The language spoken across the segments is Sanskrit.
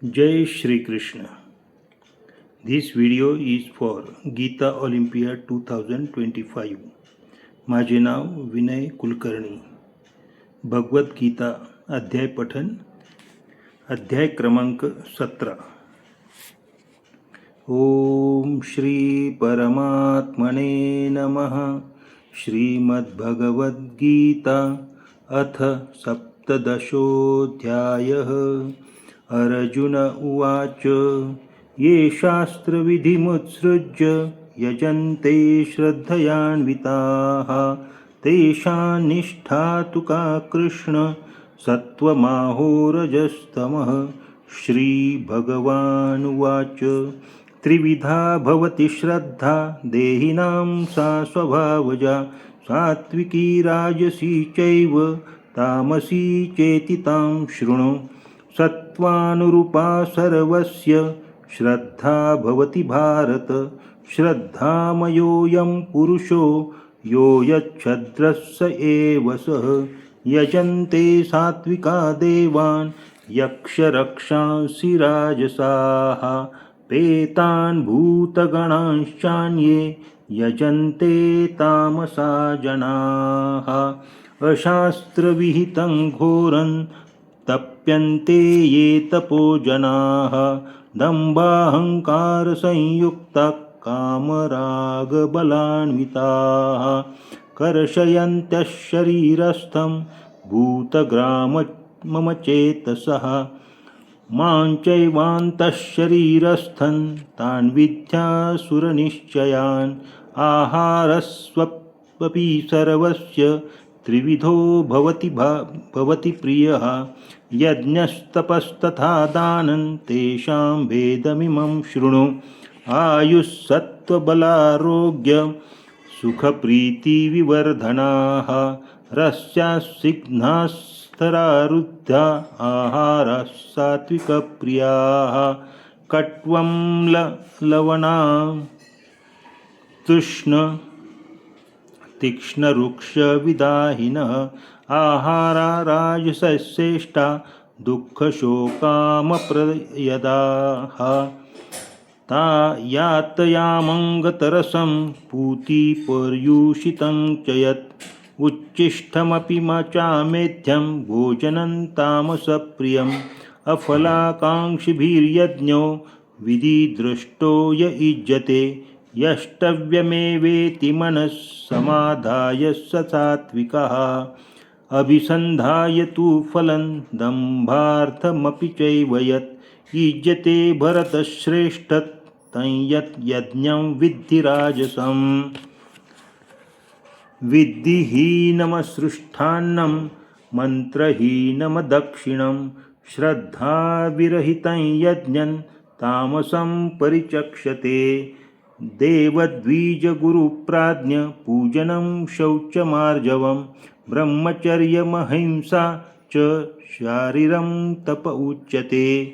Jai Shri Krishna. This video is for Gita Olympiad 2025. माझे नाव विनय कुलकर्णी. भगवद्गीता अध्याय पठन. अध्याय क्रमांक 17. ओम श्री परमात्मने नमः. श्रीमद्भगवद्गीता अथ सप्तदशोऽध्यायः. अर्जुन उवाच ये शास्त्रविधिमुत्सृज्य यजन्ते श्रद्धयान्विताः तेषां निष्ठा तु का कृष्ण सत्त्वमाहोरजस्तमः. श्रीभगवानुवाच त्रिविधा भवति श्रद्धा देहिनां सा स्वभावजा सात्विकी राजसी चैव तामसी चेति तां शृणु. सत्त्वानुरूपा सर्वस्य श्रद्धा भवति भारत. श्रद्धामयोऽयं पुरुषो यो यच्छ्रद्ध एव सः. यजन्ते सात्विका देवान् यक्षरक्षांसि राजसाः प्रेतान् भूतगणांश्चान्ये यजन्ते तामसा जनाः. अशास्त्रविहितं घोरं तप्यन्ते ये तपो जनाः दम्भाहंकारसंयुक्ता कामरागबलान्विताः कर्षयन्तः शरीरस्थं भूतग्राममचेतसः. मां चैवान्तः शरीरस्थं तान् विद्यासुरनिश्चयान्. आहारस्वपि सर्वस्य त्रिविधो भवति प्रियः. यज्ञस्तपस्तथा दानं तेषां भेदमिमं शृणु. आयुस्सत्त्वबलारोग्य सुखप्रीतिविवर्धनाः रस्यास्निग्धास्तरारुद्धा आहाराः सात्विकप्रियाः. कट्वं लवणां तृष्ण तीक्ष्णरुक्षविदाहिनः आहारा राजसश्रेष्ठा दुःखशोकामप्रयदाः. ता यातयामङ्गतरसं पूतिपर्युषितं च यत् उच्छिष्टमपि चामेध्यं भोजनं तामसप्रियम्. अफलाकाङ्क्षिभिर्यज्ञो विधिदृष्टो य युज्यते यष्टव्यमेवेति मनः समाधाय स सात्विकः. अभिसन्धाय तु फलं दम्भार्थमपि चैव यत् युज्यते भरतश्रेष्ठ तं यत् यज्ञं विद्धि राजसम्. विद्धिहीनमसृष्टान्नं मन्त्रहीनमदक्षिणं श्रद्धाविरहितं यज्ञं तामसं परिचक्षते. देवद्विजगुरुप्राज्ञ पूजनं शौचमार्जवं ब्रह्मचर्यमहिंसा च शारीरं तप उच्यते.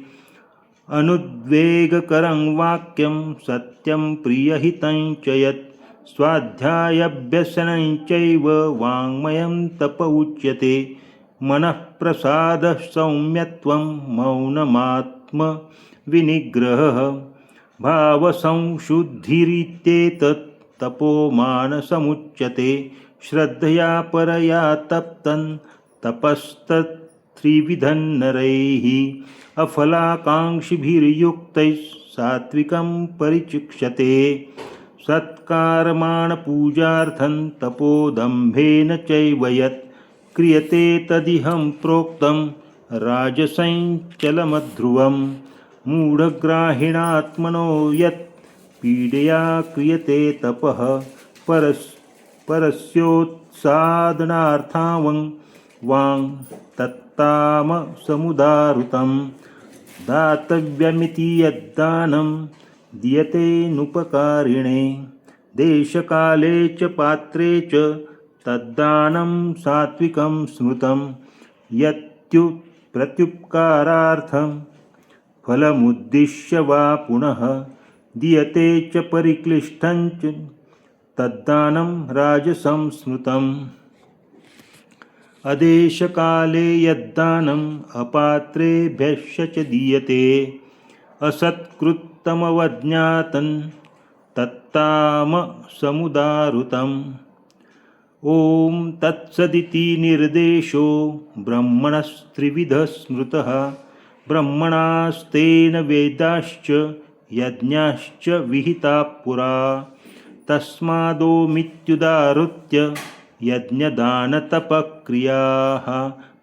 अनुद्वेगकरं वाक्यं सत्यं प्रियहितं च यत् स्वाध्यायाभ्यसनं चैव वाङ्मयं तप उच्यते. मनःप्रसादः सौम्यत्वं मौनमात्मविनिग्रहः भावसंशुद्धिरित्येतत् तपोमानसमुच्यते. श्रद्धया परया तप्तं तपस्तत्त्रिविधं नरैः अफलाकाङ्क्षिभिर्युक्तैः सात्विकं परिचिक्ष्यते. सत्कर्माणपूजार्थं तपोदम्भेन चैव यत् क्रियते तदिहं प्रोक्तं राजसञ्चलमध्रुवम्. मूढग्राहिणात्मनो यत् पीडया क्रियते तपः परस्योत्सादनार्थावं वां तत्तामसमुदाहृतं. दातव्यमिति यद्दानं दीयतेऽनुपकारिणे देशकाले च पात्रे च तद्दानं सात्विकं स्मृतं. प्रत्युपकारार्थं फलमुद्दिश्य वा पुनः दीयते च परिक्लिष्टं च तद्दानं राजसं स्मृतम्. अदेशकाले यद्दानम् अपात्रेभ्यश्च च दीयते असत्कृत्तमवज्ञातं तत्तामसमुदाहृतम्। ॐ तत्सदिति निर्देशो ब्रह्मणस्त्रिविधः स्मृतः ब्रह्मणास्तेन वेदाश्च यज्ञाश्च विहिताः पुरा तस्मादोमित्युदाहृत्य यज्ञदानतपक्रियाः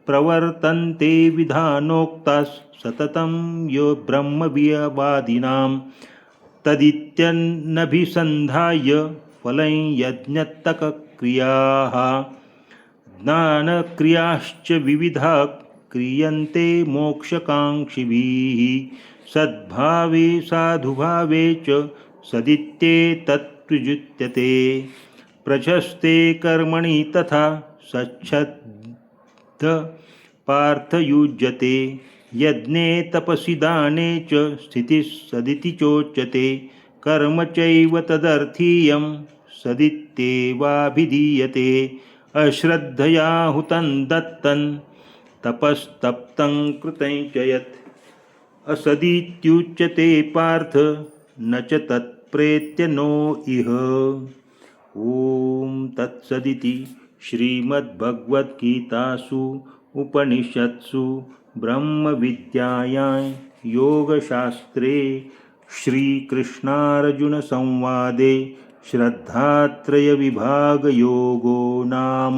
प्रवर्तन्ते विधानोक्ताः सततं यो ब्रह्मविद्वादिनां तदित्यनभिसन्धाय फलं यज्ञतपक्रियाः ज्ञानक्रियाश्च विविधाः क्रियन्ते मोक्षकाङ्क्षिभिः सद्भावे साधुभावे च सदित्येतत्प्रयुज्यते प्रशस्ते कर्मणि तथा सच्छ्रद्ध पार्थयुज्यते यज्ञे तपसि दाने च स्थितिः सदिति चोच्यते कर्म चैव तदर्थीयं सदित्येवाभिधीयते अश्रद्धया हुतं दत्तं तपस्तप्तं कृतं च यत् असदित्युच्यते पार्थ न च तत्प्रेत्य नो इह। ॐ तत्सदिति श्रीमद्भगवद्गीतासु उपनिषत्सु ब्रह्मविद्यायां योगशास्त्रे श्रीकृष्णार्जुनसंवादे श्रद्धात्रयविभागयोगो नाम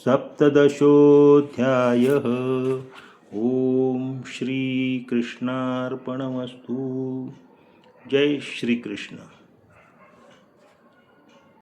सप्तदशोऽध्यायः। ॐ श्रीकृष्णार्पणमस्तु। जय श्री कृष्ण।